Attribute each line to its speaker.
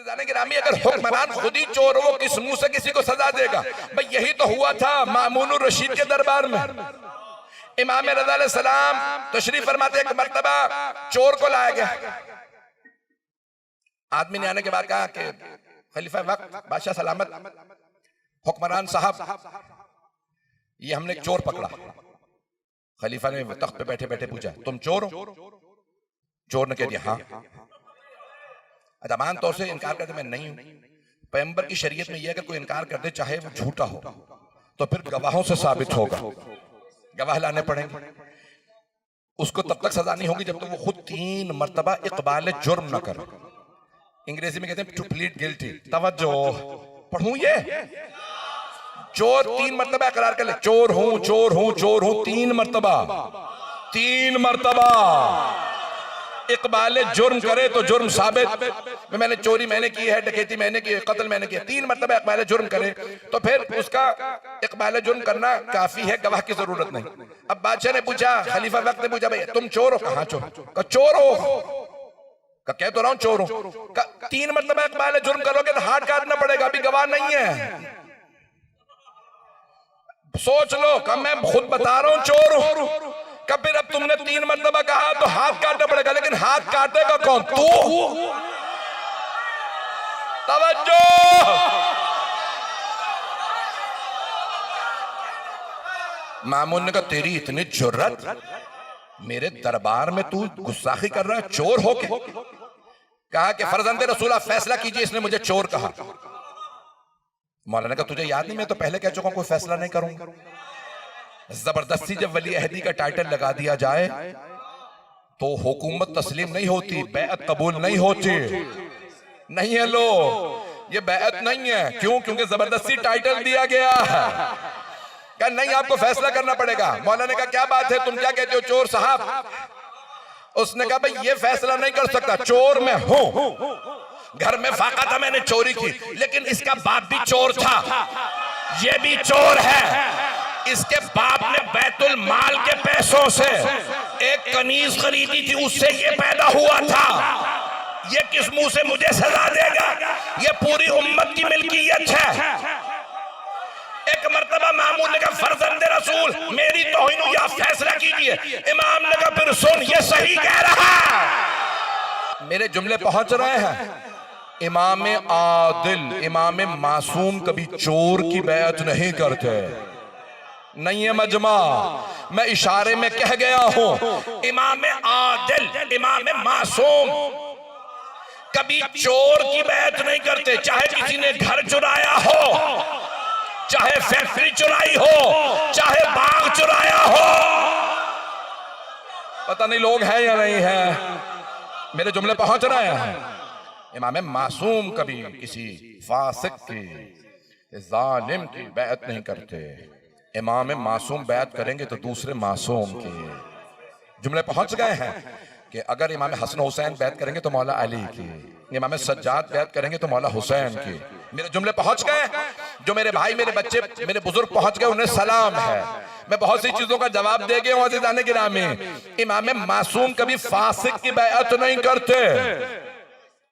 Speaker 1: जाने गिरामी, अगर हुक्मरान खुद ही चोर हो, किस मुंह से किसी को सजा देगा? भाई यही तो हुआ था मामून रशीद के दरबार में। इमाम रज़ा अलैहिस्सलाम तशरीफ फरमाते, एक मर्तबा चोर को लाया गया। आदमी ने आने के बाद कहा कि खलीफा वक्त, बादशाह सलामत, हुक्मरान साहब, ये हमने एक चोर पकड़ा। खलीफा ने तख्त पे बैठे बैठे पूछा, तुम चोर हो? चोर ने कह दिया हाँ। अच्छा, मान तौर से इनकार करते मैं नहीं हूं। पैगंबर की शरीयत में यह अगर कोई इनकार कर दे, चाहे वो झूठा हो, तो फिर गवाहों से साबित होगा, गवाह लाने पड़ेंगे। उसको तब तक सजा नहीं होगी जब तक वो खुद 3 मर्तबा इकबाल जुर्म न करे। अंग्रेजी में कहते हैं टू प्लीड गिल्टी। तवज्जो, पढ़ूं ये, चोर 3 मर्तबा इकरार कर ले, चोर हूं, चोर हूं, चोर हूं, 3 मर्तबा, 3 मर्तबा इकबाल जुर्म करे तो जुर्म साबित, मैंने चोरी मैंने की है, डकैती मैंने की है, कत्ल मैंने किया, 3 मर्तबा इकबाल जुर्म करे तो फिर उसका इकबाल जुर्म करना काफी है, गवाह की जरूरत नहीं। अब बादशाह ने पूछा, खलीफा वक्त ने पूछा, भाई तुम चोर हो? कहां चोर? का चोर हो? का कह तो रहा हूं चोर हो। 3 मर्तबा इकबाल जुर्म करोगे तो हाथ काटना पड़ेगा, अभी गवाह नहीं है। सोच लो, का मैं खुद बता रहा हूं चोर हूं, कब फिर अब तुमने 3 मर्तबा कहा तो हाथ काटना पड़ेगा, लेकिन हाथ काटेगा कौन? तू। तवज्जो, मामून ने कहा, तेरी इतनी जुर्रत, मेरे दरबार में तू गुस्ताखी कर रहा है चोर हो के? कहा कि फर्जंदे रसूल फैसला कीजिए, इसने मुझे चोर कहा। मौलाना का तुझे याद नहीं, मैं तो पहले कह चुका हूं कोई फैसला नहीं करूंगा। जबरदस्ती जब वली अहदी का टाइटल लगा दिया जाए तो हुकूमत तस्लीम नहीं होती, बैअत कबूल नहीं होती। नहीं है लो, ये बैअत नहीं है। क्यों? क्योंकि जबरदस्ती टाइटल दिया गया है। क्या नहीं, आपको फैसला करना पड़ेगा। मौलाना का क्या बात है, तुम क्या कहते हो चोर साहब? उसने कहा, भाई ये फैसला नहीं कर सकता, चोर मैं हूं, घर में फाका था, मैंने चोरी की, लेकिन इसका बाप भी चोर था, ये भी चोर है। इसके बाप ने बैतुल माल के पैसों से एक कमीज खरीदी थी, उससे ये पैदा हुआ था। ये किस मुंह से मुझे सजा देगा? ये पूरी उम्मत की मिल्कियत है। एक मर्तबा मामून ने कहा, फर्जंदे रसूल मेरी तौहीन हुई, आप फैसला कीजिए। इमाम ने कहा, फिर सुन, ये सही कह रहा। मेरे जुमले पहुंच रहे हैं। इमाम आदिल, इमाम मासूम कभी चोर की बैअत नहीं करते। नहीं है मजमा, मैं इशारे में कह गया हूं। इमाम आदिल, इमाम मासूम कभी चोर की बैअत नहीं करते। चाहे किसी ने घर चुराया हो, चाहे फैक्ट्री चुराई हो, चाहे बाग चुराया हो। पता नहीं लोग हैं या नहीं है, मेरे जुमले पहुंच रहे हैं। इमाम मासूम कभी किसी फासिक की, जालिम की बैअत नहीं करते। इमाम मासूम बैत करेंगे तो दूसरे मासूम की। जुमले पहुंच गए हैं कि अगर इमाम हसन हुसैन बैत करेंगे तो मौला अली की, इमाम सज्जाद बैत करेंगे तो मौला हुसैन की। मेरे जुमले पहुंच गए। जो मेरे भाई, मेरे बच्चे, मेरे बुजुर्ग पहुंच गए, उन्हें सलाम है। मैं बहुत सी चीजों का जवाब दे गया हूं। इमाम मासूम कभी फासिक की बैअत नहीं करते।